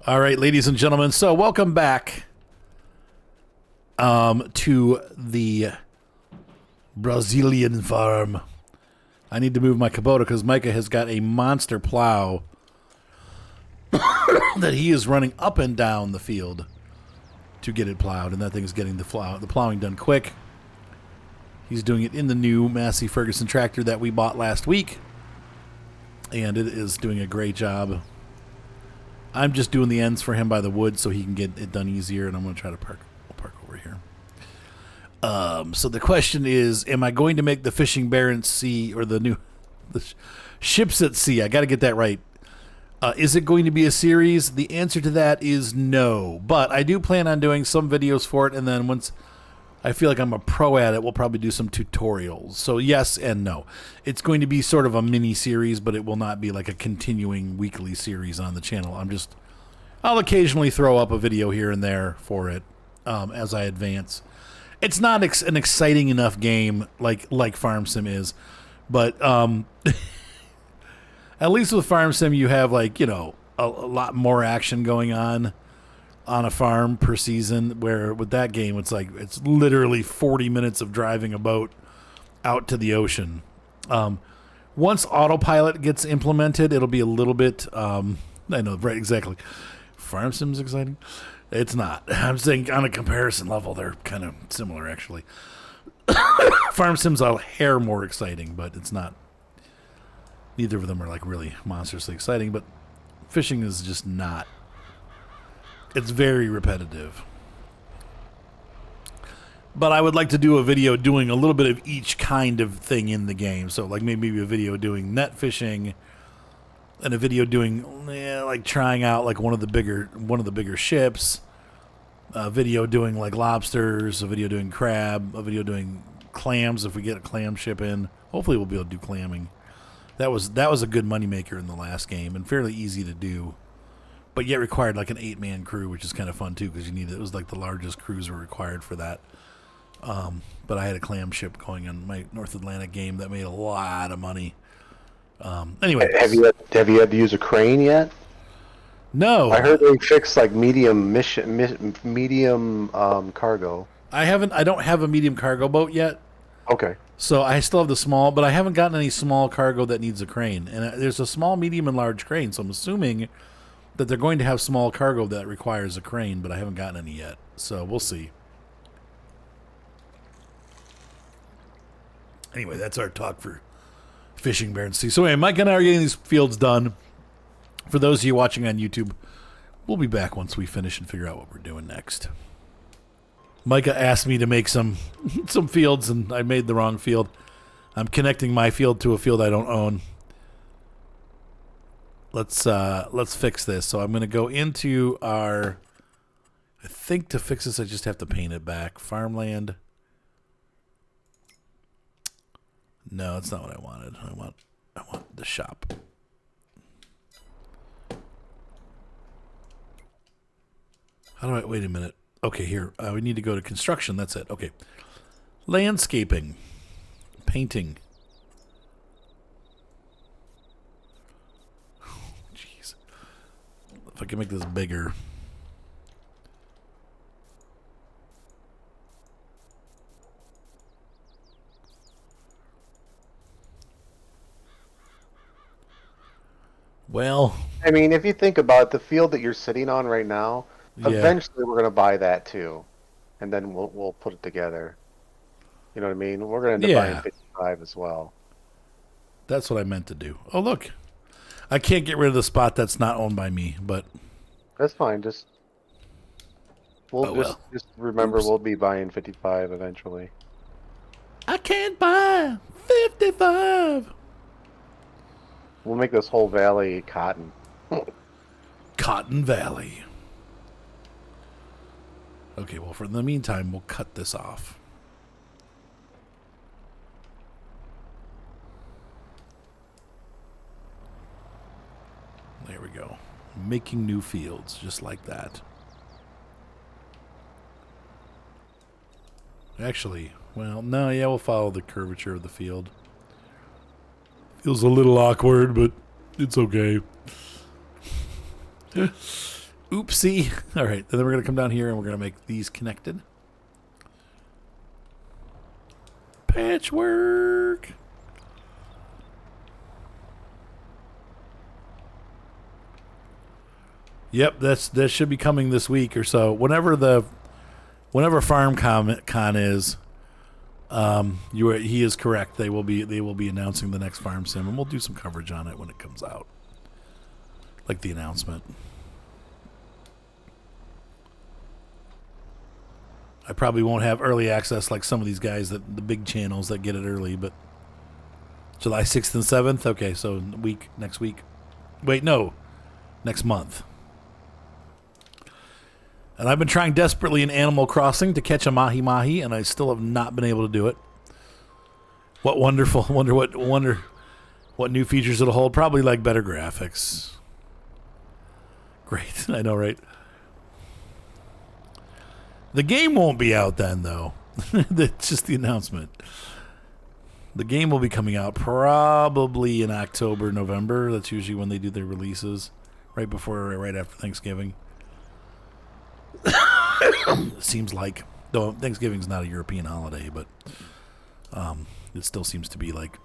All right, ladies and gentlemen. So welcome back to the Brazilian farm. I need to move my Kubota because Micah has got a monster plow that he is running up and down the field to get it plowed, and that thing is getting the plowing done quick. He's doing it in the new Massey Ferguson tractor that we bought last week, and it is doing a great job. I'm just doing the ends for him by the wood so he can get it done easier, and I'm going to try to park over here. So the question is, am I going to make the Fishing Barents Sea, or the Ships at Sea? I got to get that right. Is it going to be a series? The answer to that is no, but I do plan on doing some videos for it, and then once I feel like I'm a pro at it, we'll probably do some tutorials. So yes and no. It's going to be sort of a mini series, but it will not be like a continuing weekly series on the channel. I'll occasionally throw up a video here and there for it as I advance. It's not an exciting enough game like Farm Sim is, but at least with Farm Sim you have a lot more action going on a farm per season, where with that game it's literally 40 minutes of driving a boat out to the ocean. Once autopilot gets implemented, it'll be a little bit I know, right, exactly. Farm Sim's exciting? It's not. I'm saying on a comparison level they're kind of similar, actually. Farm Sim's a hair more exciting, but it's not. Neither of them are really monstrously exciting, but fishing is just not. It's very repetitive. But I would like to do a video doing a little bit of each kind of thing in the game. So maybe a video doing net fishing, and a video doing trying out one of the bigger ships, a video doing lobsters, a video doing crab, a video doing clams if we get a clam ship in. Hopefully we'll be able to do clamming. That was a good moneymaker in the last game and fairly easy to do. But yet required an 8-man crew, which is kind of fun too, because it was the largest crews were required for that. But I had a clam ship going on my North Atlantic game that made a lot of money. Anyway, have you had to use a crane yet? No, I heard they fixed medium cargo. I don't have a medium cargo boat yet. Okay. So I still have the small, but I haven't gotten any small cargo that needs a crane. And there's a small, medium, and large crane, so I'm assuming that they're going to have small cargo that requires a crane, but I haven't gotten any yet. So we'll see. Anyway, that's our talk for Fishing Barents Sea. So anyway, Mike and I are getting these fields done. For those of you watching on YouTube, we'll be back once we finish and figure out what we're doing next. Micah asked me to make some fields, and I made the wrong field. I'm connecting my field to a field I don't own. Let's fix this. So I'm going to go into our. I think to fix this, I just have to paint it back. Farmland. No, that's not what I wanted. I want the shop. How do I wait a minute? Okay, here we need to go to construction. That's it. Okay, landscaping, painting. Jeez, if I can make this bigger. Well, I mean, if you think about it, the field that you're sitting on right now, yeah. Eventually we're going to buy that too, and then we'll put it together. You know what I mean? We're going to end up buying 55 as well. That's what I meant to do. Oh, look. I can't get rid of the spot that's not owned by me, but that's fine. Just remember, we'll be buying 55 eventually. I can't buy 55. We'll make this whole valley cotton. Cotton Valley. Okay, well, for the meantime, we'll cut this off. There we go. Making new fields, just like that. Actually, well, no, yeah, we'll follow the curvature of the field. Feels a little awkward, but it's okay. Oopsie. All right, then we're going to come down here and we're going to make these connected. Patchwork. Yep, that should be coming this week or so. Whenever Farm Con is, he is correct. They will be announcing the next Farm Sim, and we'll do some coverage on it when it comes out, like the announcement. I probably won't have early access like some of these guys the big channels that get it early, but July 6th and 7th? Okay, so next week. Wait, no. Next month. And I've been trying desperately in Animal Crossing to catch a mahi-mahi, and I still have not been able to do it. Wonder what new features it'll hold. Probably like better graphics. Great, I know, right? The game won't be out then, though. That's just the announcement. The game will be coming out probably in October, November. That's usually when they do their releases, right after Thanksgiving. Seems like, though Thanksgiving's not a European holiday, but it still seems to be like.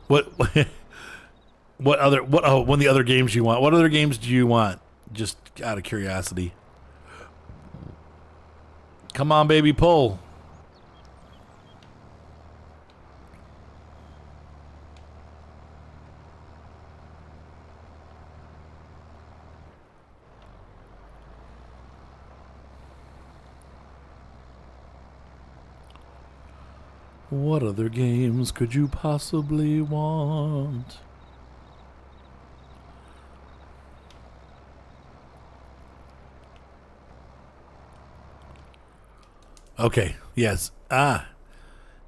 What one of the other games you want? What other games do you want? Just out of curiosity. Come on, baby, pull. What other games could you possibly want? Okay. Yes.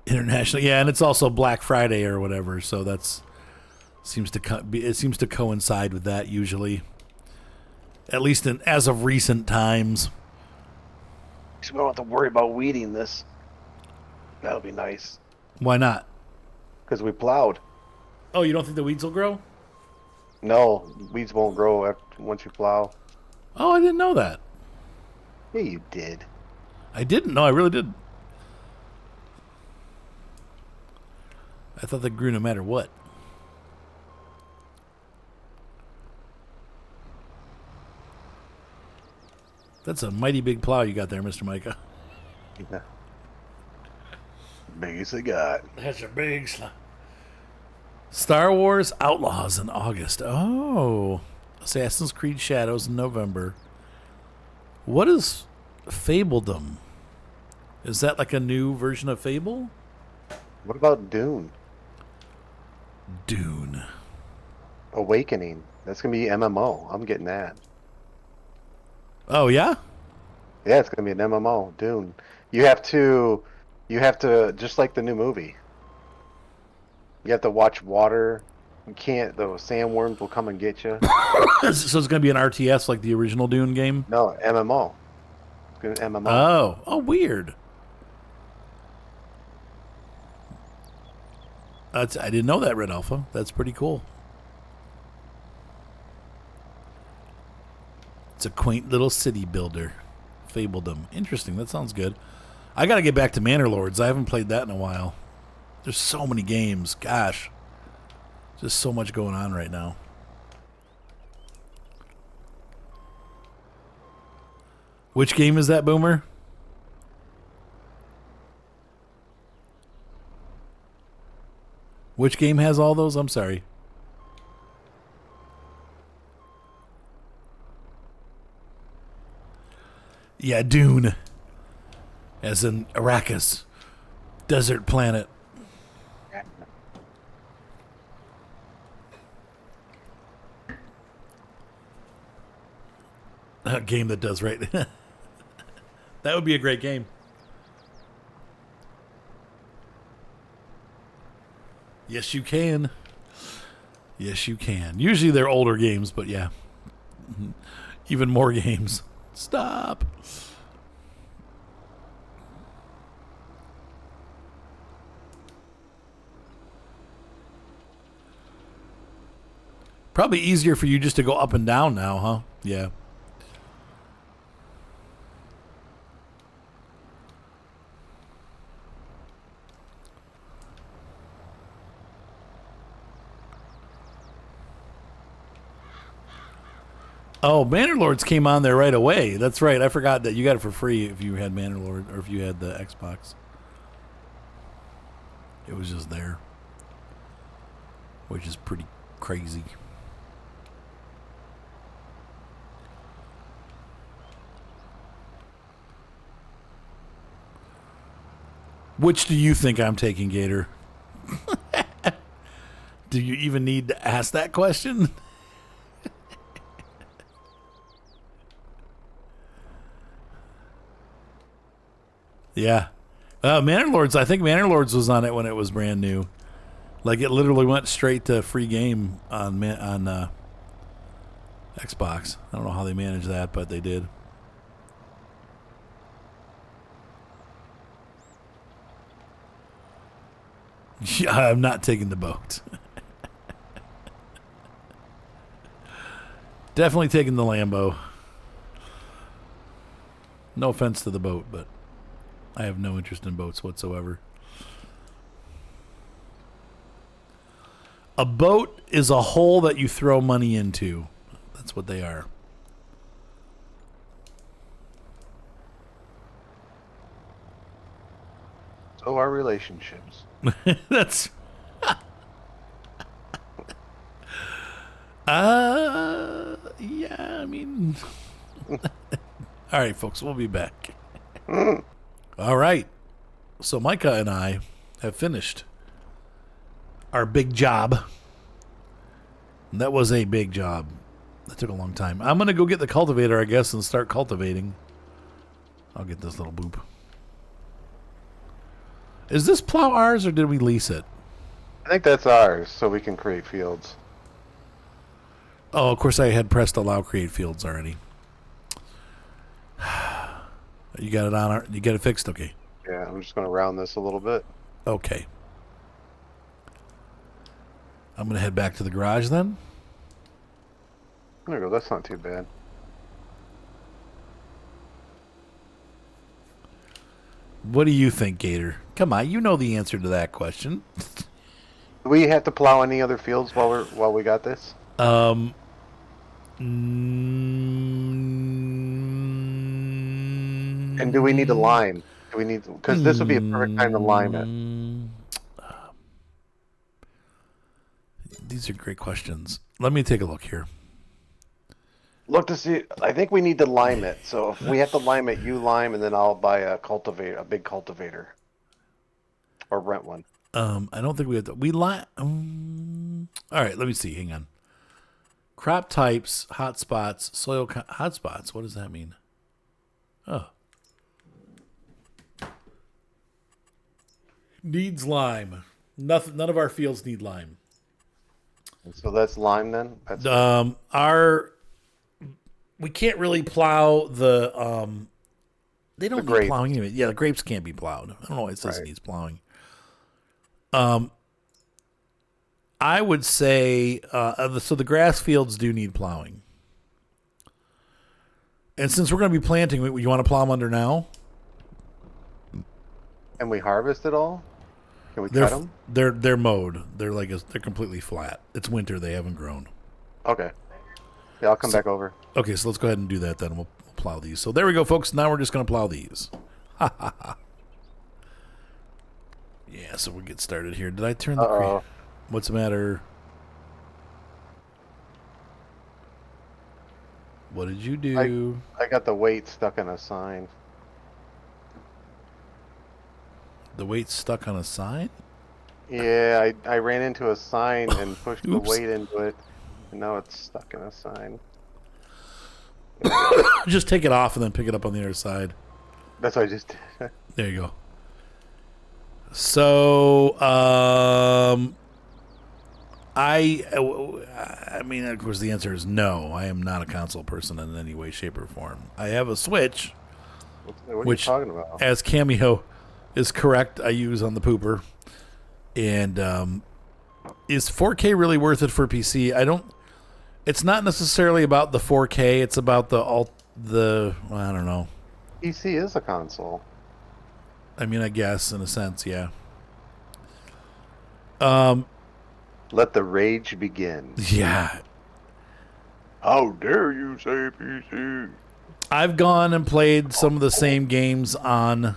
International. Yeah, and it's also Black Friday or whatever, so it seems to coincide with that usually. At least as of recent times. So we don't have to worry about weeding this. That'll be nice. Why not? Because we plowed. Oh, you don't think the weeds will grow? No, weeds won't grow once you plow. Oh, I didn't know that. Yeah, you did. I didn't. No, I really didn't. I thought they grew no matter what. That's a mighty big plow you got there, Mr. Micah. Yeah. Biggest I got. That's a big slide. Star Wars Outlaws in August. Oh. Assassin's Creed Shadows in November. What is Fabledom? Is that like a new version of Fable? What about Dune? Dune. Awakening. That's going to be MMO. I'm getting that. Oh, yeah? Yeah, it's going to be an MMO. Dune. You have to, just like the new movie. You have to watch water. You can't, the sandworms will come and get you. So it's going to be an RTS like the original Dune game? No, MMO. It's going to be MMO. Oh, weird. I didn't know that, Red Alpha. That's pretty cool. It's a quaint little city builder. Fabledom. Interesting. That sounds good. I got to get back to Manor Lords. I haven't played that in a while. There's so many games. Gosh. Just so much going on right now. Which game is that, Boomer? Which game has all those? I'm sorry. Yeah, Dune. As in Arrakis. Desert planet. A game that does right. That would be a great game. Yes, you can. Yes, you can. Usually they're older games, but yeah. Even more games. Stop. Probably easier for you just to go up and down now, huh? Yeah. Oh, Bannerlords came on there right away. That's right. I forgot that you got it for free if you had Bannerlord or if you had the Xbox. It was just there, which is pretty crazy. Which do you think I'm taking, Gator? Do you even need to ask that question? Yeah. Manor Lords, I think Manor Lords was on it when it was brand new. Like, it literally went straight to free game on Xbox. I don't know how they managed that, but they did. Yeah, I'm not taking the boat. Definitely taking the Lambo. No offense to the boat, but I have no interest in boats whatsoever. A boat is a hole that you throw money into. That's what they are. So are relationships. That's yeah, I mean all right, folks, we'll be back. All right. So Micah and I have finished our big job. That was a big job. That took a long time. I'm going to go get the cultivator, I guess, and start cultivating. I'll get this little boop. Is this plow ours or did we lease it? I think that's ours, so we can create fields. Oh, of course I had pressed allow create fields already. You got it on? You got it fixed? Okay. Yeah, I'm just going to round this a little bit. Okay. I'm going to head back to the garage then. There we go. That's not too bad. What do you think, Gator? Come on, you know the answer to that question. Do we have to plow any other fields while we got this? And do we need a lime? Do we need, because this would be a perfect time to lime it. These are great questions. Let me take a look here. Look to see. I think we need to lime it. So if we have to lime it, you lime, and then I'll buy a big cultivator, or rent one. I don't think we have to. We lime. All right, let me see. Hang on. Crop types, hotspots, soil hotspots. What does that mean? Oh. Needs lime. Nothing. None of our fields need lime. So that's lime then. That's we can't really plow the they don't need plowing anyway. Yeah, the grapes can't be plowed. I don't know why it says it needs plowing. I would say so the grass fields do need plowing. And since we're going to be planting, you want to plow them under now? Can we harvest it all? Can we cut them? They're mowed. They're they're completely flat. It's winter. They haven't grown. Okay. Yeah, I'll come back over. Okay, so let's go ahead and do that then. We'll plow these. So there we go, folks. Now we're just going to plow these. Ha ha ha. Yeah, so we'll get started here. Did I turn the... What's the matter? What did you do? I got the weight stuck in a sign. The weight's stuck on a sign? Yeah, I ran into a sign and pushed the weight into it, and now it's stuck in a sign. Just take it off and then pick it up on the other side. That's what I just did. There you go. So, I mean, of course, the answer is no. I am not a console person in any way, shape, or form. I have a Switch, what are you talking about? As Cameo is correct, I use on the pooper. And is 4K really worth it for PC? It's not necessarily about the 4K. It's about I don't know. PC is a console. I mean, I guess in a sense, yeah. Let the rage begin. Yeah. How dare you say PC? I've gone and played some of the same games on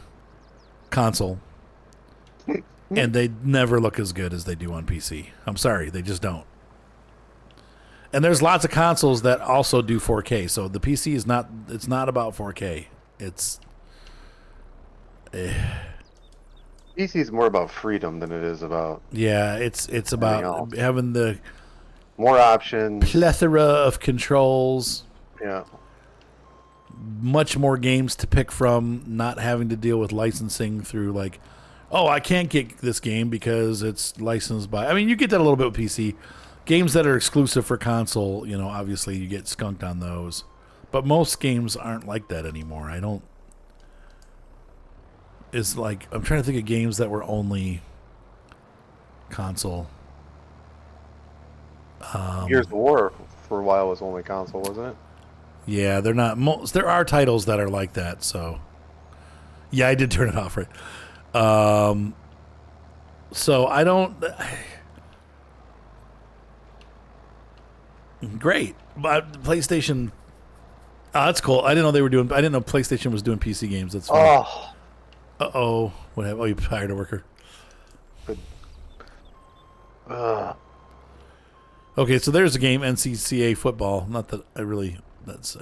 console, and they never look as good as they do on PC. I'm sorry, they just don't. And there's lots of consoles that also do 4K, so the PC is not. It's not about 4K. It's. PC is more about freedom than it is about. Yeah, it's about else. having the More options. plethora of controls. Yeah. Much more games to pick from, not having to deal with licensing through like, oh, I can't get this game because it's licensed by. I mean, you get that a little bit with PC. Games that are exclusive for console, obviously you get skunked on those. But most games aren't like that anymore. It's like, I'm trying to think of games that were only console. Gears of War for a while was only console, wasn't it? Yeah, they're not. There are titles that are like that. So, yeah, I did turn it off, right? So I don't. Great, but PlayStation. Oh, that's cool. I didn't know they were doing. I didn't know PlayStation was doing PC games. That's fine. Oh. What happened? Oh, you hired a worker. Okay, so there's a game, NCCA football. Not that I really. That's.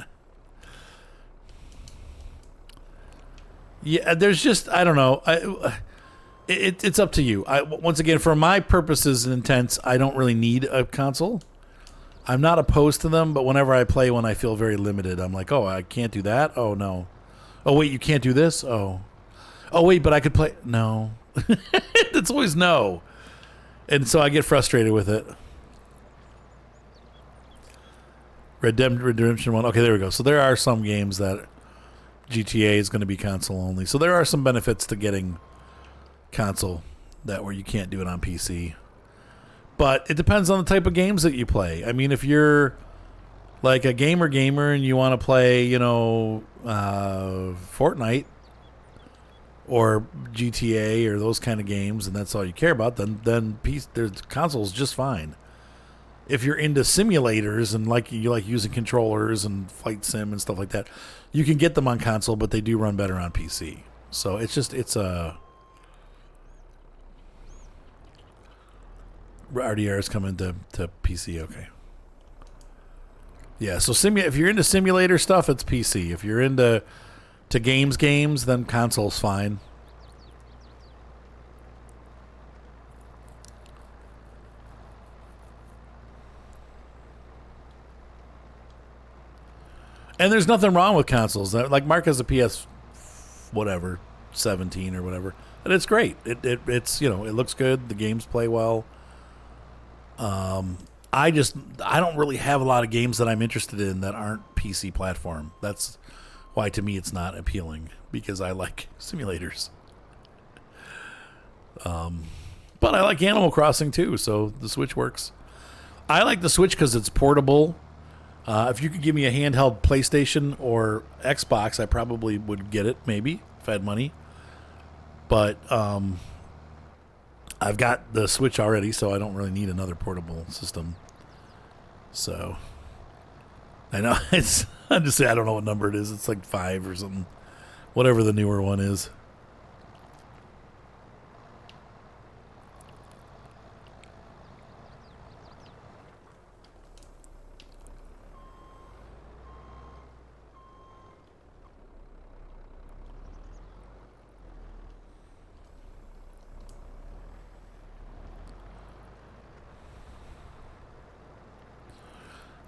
Yeah, there's just I don't know. It's up to you. Once again, for my purposes and intents, I don't really need a console. I'm not opposed to them, but whenever I play one, I feel very limited. I'm like, oh, I can't do that. Oh no. Oh wait, you can't do this. Oh wait, but I could play. No, it's always no, and so I get frustrated with it. Redemption 1. Okay, there we go. So there are some games that GTA is going to be console only. So there are some benefits to getting console where you can't do it on PC. But it depends on the type of games that you play. I mean, if you're like a gamer and you want to play, Fortnite or GTA or those kind of games, and that's all you care about, then console's just fine. If you're into simulators and you like using controllers and flight sim and stuff like that, you can get them on console, but they do run better on PC. So it's a RDR is coming to PC. Okay. Yeah. So if you're into simulator stuff, it's PC. If you're into games, then console's fine. And there's nothing wrong with consoles. Like Mark has a PS, whatever, 17 or whatever, and it's great. It's it looks good. The games play well. I don't really have a lot of games that I'm interested in that aren't PC platform. That's why to me it's not appealing, because I like simulators. But I like Animal Crossing too, so the Switch works. I like the Switch because it's portable. If you could give me a handheld PlayStation or Xbox, I probably would get it, maybe, if I had money. But I've got the Switch already, so I don't really need another portable system. So I know I just say I don't know what number it is. It's like 5 or something, whatever the newer one is.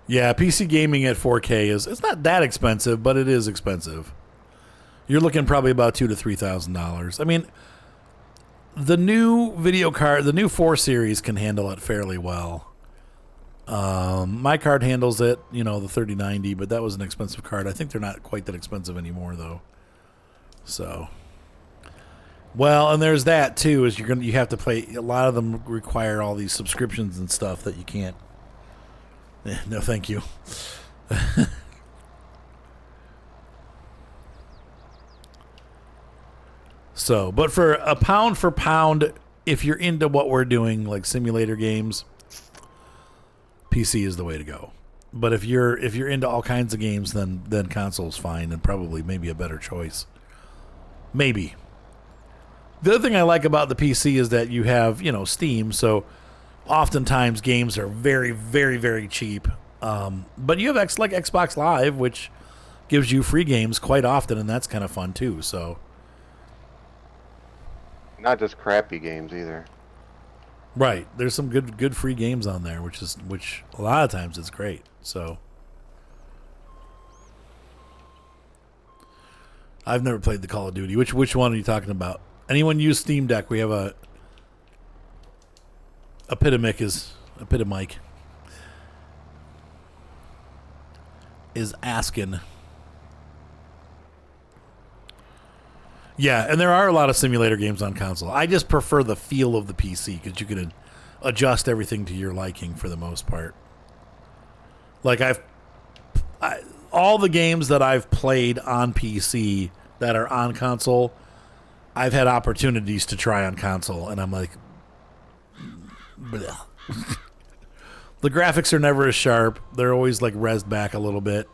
Yeah, PC gaming at 4K it's not that expensive, but it is expensive. You're looking probably about $2,000 to $3,000. I mean, the new video card, the new 4 series can handle it fairly well. My card handles it, the 3090, but that was an expensive card. I think they're not quite that expensive anymore, though. So, well, and there's that too. Is you have to play. A lot of them require all these subscriptions and stuff that you can't. No, thank you. So, but for pound, if you're into what we're doing, like simulator games, PC is the way to go. But if you're into all kinds of games, then console's fine and probably maybe a better choice. Maybe. The other thing I like about the PC is that you have, Steam, so oftentimes games are very, very, very cheap. But you have like Xbox Live, which gives you free games quite often, and that's kind of fun too. So, Not just crappy games either. right, there's some good free games on there, which a lot of times it's great. So, I've never played the Call of Duty. Which one are you talking about? Anyone use Steam Deck? We have a Epidemic is asking. Yeah, and there are a lot of simulator games on console. I just prefer the feel of the PC because you can adjust everything to your liking for the most part. Like all the games that I've played on PC that are on console, I've had opportunities to try on console, and I'm like, bleh. The graphics are never as sharp. They're always like rezzed back a little bit,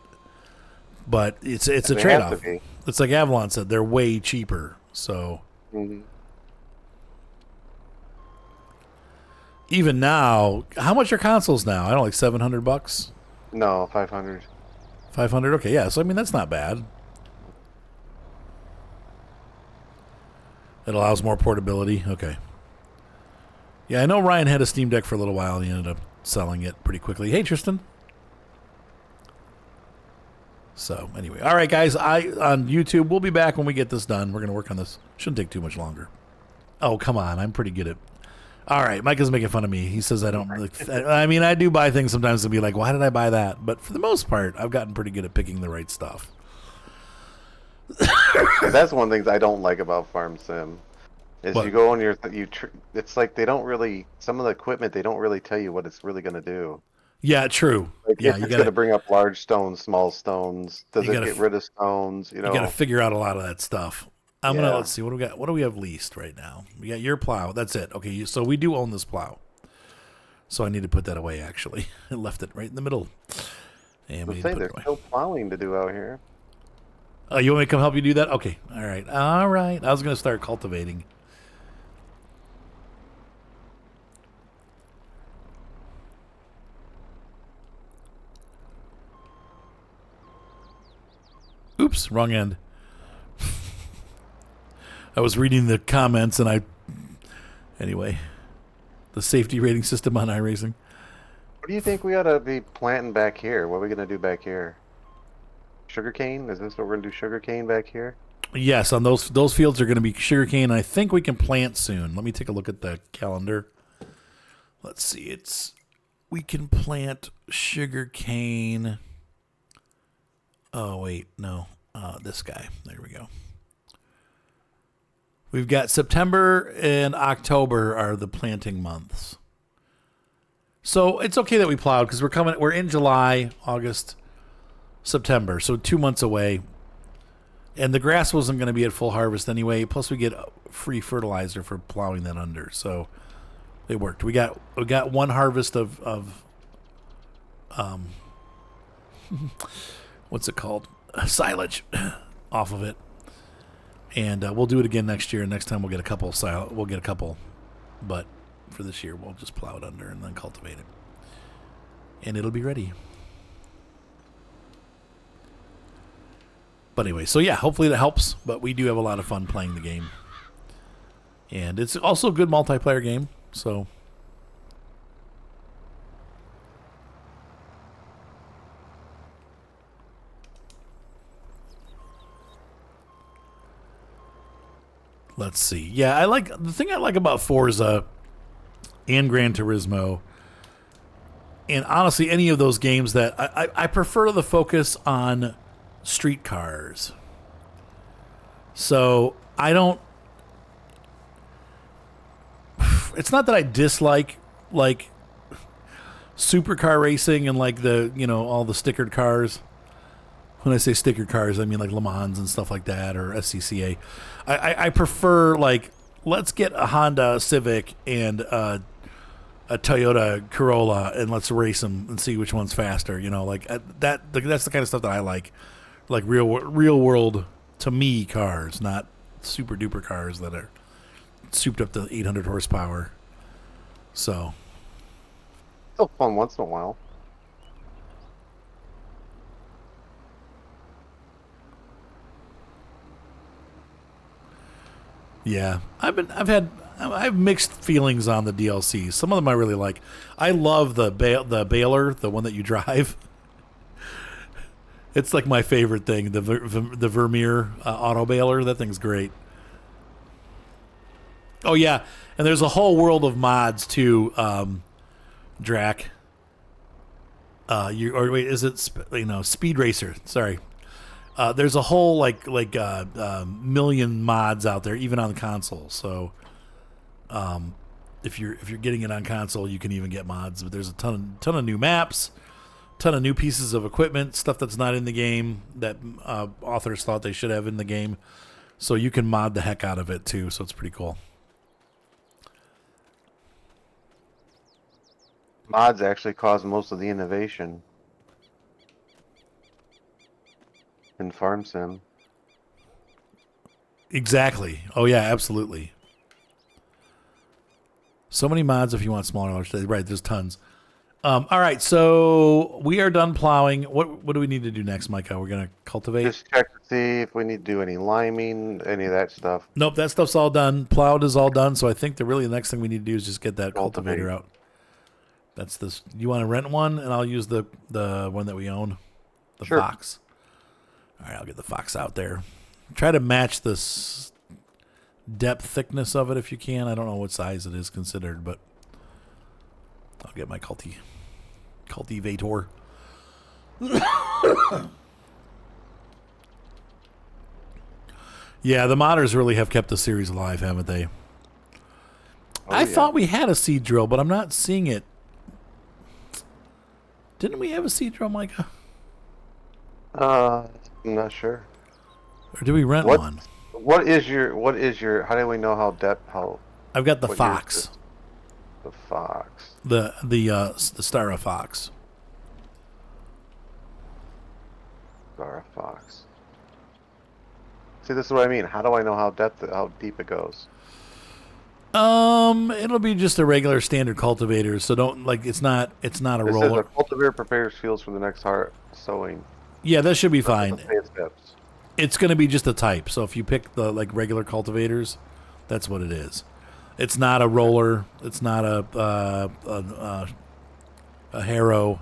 but it's a trade-off. It's like Avalon said, they're way cheaper. So even now, how much are consoles now? I don't know, like $700. No, 500. 500. Okay, yeah. So I mean, that's not bad. It allows more portability. Okay. Yeah, I know Ryan had a Steam Deck for a little while, and he ended up selling it pretty quickly. Hey, Tristan. So, anyway. All right, guys. On YouTube, we'll be back when we get this done. We're going to work on this. Shouldn't take too much longer. Oh, come on. I'm pretty good at... All right, Mike is making fun of me. He says I don't... I mean, I do buy things sometimes and be like, why did I buy that? But for the most part, I've gotten pretty good at picking the right stuff. That's one of the things I don't like about Farm Sim. Is What? you go on it's like they don't really, some of the equipment, they don't really tell you what it's really going to do. Yeah, true. Like Yeah, if you it's got going to bring up large stones, small stones. Does You it gotta get rid of stones? You got to figure out a lot of that stuff. Yeah. Let's see, what do we got? What do we have leased right now? We got your plow. That's it. Okay, so we do own this plow. So I need to put that away, actually. I left it right in the middle. And we need to put There's it away. still plowing to do out here. Oh, you want me to come help you do that? Okay. All right. All right. I was going to start cultivating. Oops, wrong end. I was reading the comments and anyway, the safety rating system on iRacing. What do you think we ought to be planting back here? What are we going to do back here? Sugarcane? Is this what we're going to do, sugarcane back here? Yes, on those fields are going to be sugarcane. I think we can plant soon. Let me take a look at the calendar. Let's see. We can plant sugarcane. Oh wait, no. This guy. There we go. We've got September and October are the planting months. So it's okay that we plowed because we're in July, August, September. So 2 months away. And the grass wasn't going to be at full harvest anyway. Plus we get free fertilizer for plowing that under. So it worked. We got one harvest of what's it called? Silage off of it. And we'll do it again next year. Next time we'll get a couple. But for this year, we'll just plow it under and then cultivate it. And it'll be ready. But anyway, so yeah, hopefully that helps. But we do have a lot of fun playing the game. And it's also a good multiplayer game. So... Let's see. Yeah, the thing I like about Forza and Gran Turismo, and honestly any of those games that I prefer the focus on street cars. So I don't. It's not that I dislike supercar racing and like the all the stickered cars. When I say sticker cars, I mean like Le Mans and stuff like that, or SCCA. I prefer like let's get a Honda Civic and a Toyota Corolla and let's race them and see which one's faster. Like that. That's the kind of stuff that I like real world to me cars, not super duper cars that are souped up to 800 horsepower. So Still fun once in a while. yeah, I have mixed feelings on the DLC. Some of them I really like. I love the Baylor, the one that you drive. It's like my favorite thing. The Vermeer auto baler. That thing's great. Oh yeah, and there's a whole world of mods too, Drac. Is it Speed Racer? Sorry. There's a whole million mods out there, even on the console. So, if you're getting it on console, you can even get mods. But there's a ton of new maps, ton of new pieces of equipment, stuff that's not in the game that authors thought they should have in the game. So you can mod the heck out of it too. So it's pretty cool. Mods actually cause most of the innovation in Farm Sim. Exactly. Oh yeah, absolutely. So many mods if you want smaller. Right, there's tons. All right, so we are done plowing. What do we need to do next, Micah? We're gonna cultivate. Just check to see if we need to do any liming, any of that stuff. Nope, that stuff's all done. Plowed is all done. So I think the next thing we need to do is just get that cultivator out. That's this. You want to rent one, and I'll use the one that we own, the Sure. Fox. All right, I'll get the Fox out there. Try to match this depth thickness of it if you can. I don't know what size it is considered, but I'll get my cultivator. Yeah, the modders really have kept the series alive, haven't they? I thought we had a seed drill, but I'm not seeing it. Didn't we have a seed drill, Micah? I'm not sure. Or did we rent one? What is your? How do we know how? I've got the Fox. The Fox. The Stara Fox. Stara Fox. See, this is what I mean. How do I know how deep it goes? It'll be just a regular standard cultivator, so don't it's not a roller. The cultivator prepares fields for the next sowing. Yeah, that should be fine. It's going to be just a type. So if you pick the regular cultivators, that's what it is. It's not a roller. It's not a harrow.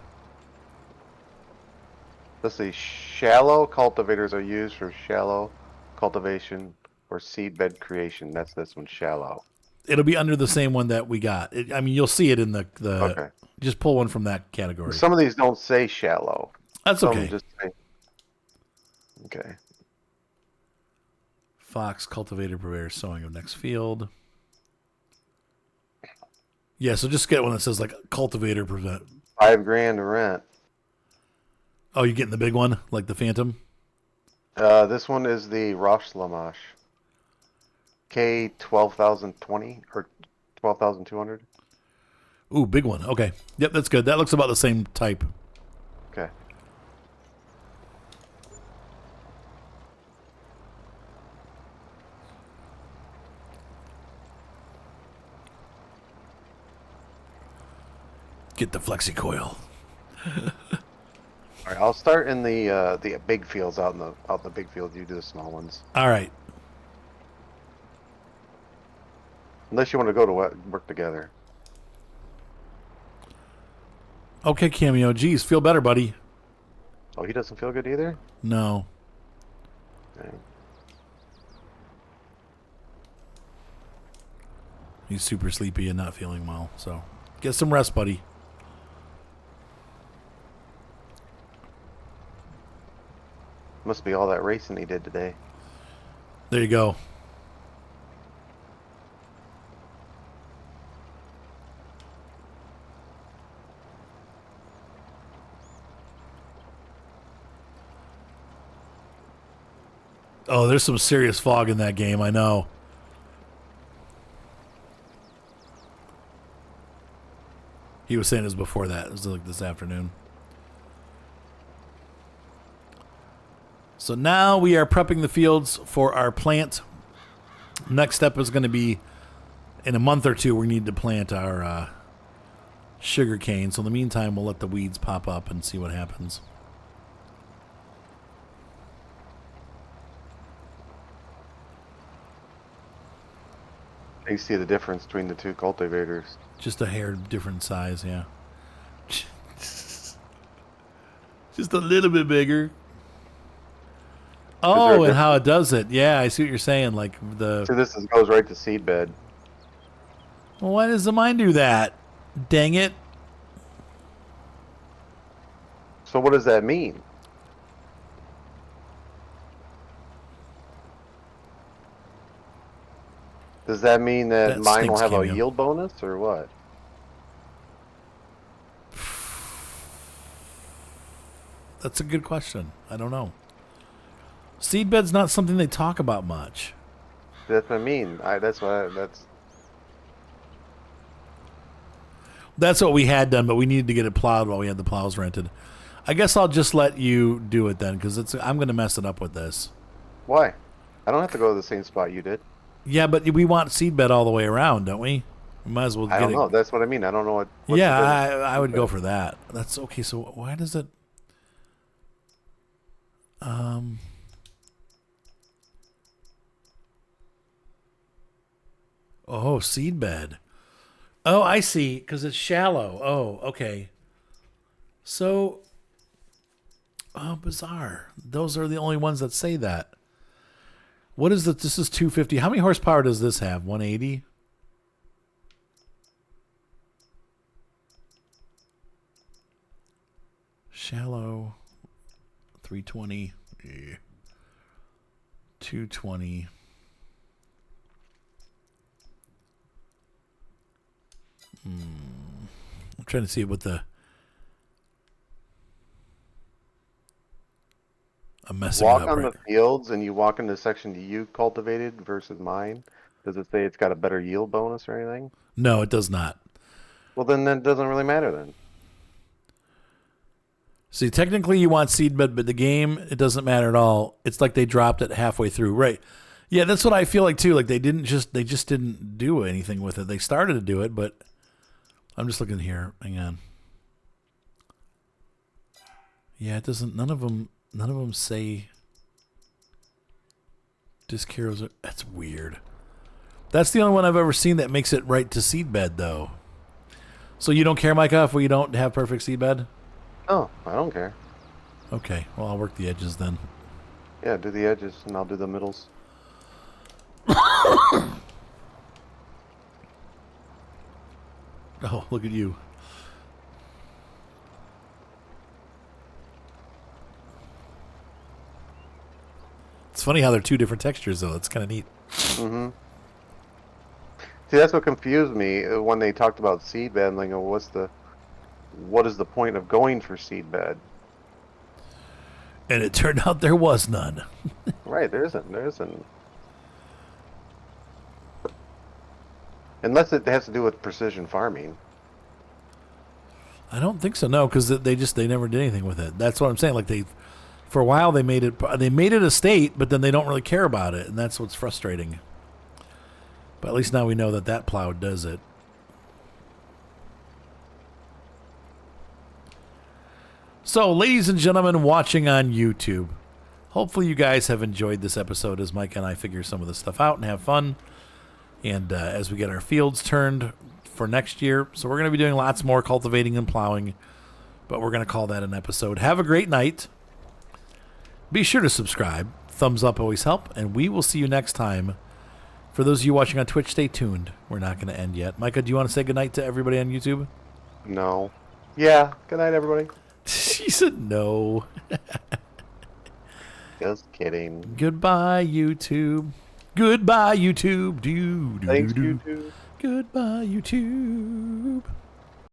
Let's see. Shallow cultivators are used for shallow cultivation or seed bed creation. That's this one, shallow. It'll be under the same one that we got. You'll see it in the. Okay. Just pull one from that category. Some of these don't say shallow. That's okay. Just say, okay. Fox cultivator prepares sowing of next field. Yeah, so just get one that says cultivator prevent. $5,000 to rent. Oh, you're getting the big one, like the Phantom? This one is the Roche Lamache. K12020 or 12,200. Ooh, big one. Okay. Yep, that's good. That looks about the same type. Okay. Get the flexi coil. All right, I'll start in the big fields out in the big field. You do the small ones. All right. Unless you want to go to work together. Okay, Cameo. Geez, feel better, buddy. Oh, he doesn't feel good either? No. Okay. He's super sleepy and not feeling well, so get some rest, buddy. Must be all that racing he did today. There you go. Oh, there's some serious fog in that game, I know. He was saying it was before that. It was like this afternoon. So now we are prepping the fields for our plant. Next step is going to be in a month or two, we need to plant our sugar cane. So in the meantime, we'll let the weeds pop up and see what happens. You see the difference between the two cultivators. Just a hair different size, yeah. Just a little bit bigger. Oh, and how it does it. Yeah, I see what you're saying. Like the. So goes right to seed bed. Well, why does the mine do that? Dang it. So what does that mean? Does that mean that mine will have a yield bonus or what? That's a good question. I don't know. Seedbed's not something they talk about much. That's what I mean. That's what we had done, but we needed to get it plowed while we had the plows rented. I guess I'll just let you do it then, because I'm going to mess it up with this. Why? I don't have to go to the same spot you did. Yeah, but we want seedbed all the way around, don't we? We might as well get it. I don't know. That's what I mean. I don't know what. Yeah, I would go for that. That's okay. So why does it? Oh, seedbed. Oh, I see. Because it's shallow. Oh, okay. So, bizarre. Those are the only ones that say that. What is the? This is 250. How many horsepower does this have? 180. Shallow. 320. Yeah. 220. I'm trying to see what the. I'm messing walk up. On the fields and you walk in the section you cultivated versus mine. Does it say it's got a better yield bonus or anything? No, it does not. Well, then that doesn't really matter then. See, technically you want seedbed, but the game, it doesn't matter at all. It's like they dropped it halfway through. Right. Yeah, that's what I feel like too. Like they just didn't do anything with it. They started to do it, but I'm just looking here. Hang on. Yeah, it doesn't. None of them say disc heroes. That's weird. That's the only one I've ever seen that makes it right to seedbed, though. So you don't care, Micah, if we don't have perfect seedbed? No, I don't care. Okay, well, I'll work the edges then. Yeah, do the edges, and I'll do the middles. Oh, look at you. It's funny how they're two different textures, though. It's kind of neat. Mm-hmm. See, that's what confused me when they talked about seedbed. I'm like, oh, what is the point of going for seedbed? And it turned out there was none. Right, there isn't. Unless it has to do with precision farming. I don't think so, no, because they never did anything with it. That's what I'm saying. Like for a while they made it a state, but then they don't really care about it, and that's what's frustrating. But at least now we know that plow does it. So, ladies and gentlemen watching on YouTube, hopefully you guys have enjoyed this episode as Mike and I figure some of this stuff out and have fun. And as we get our fields turned for next year. So we're going to be doing lots more cultivating and plowing, but we're going to call that an episode. Have a great night. Be sure to subscribe. Thumbs up always help. And we will see you next time. For those of you watching on Twitch, stay tuned. We're not going to end yet. Micah, do you want to say goodnight to everybody on YouTube? No. Yeah. Good night, everybody. She said no. Just kidding. Goodbye, YouTube. Goodbye, YouTube. Thanks, YouTube. Goodbye, YouTube.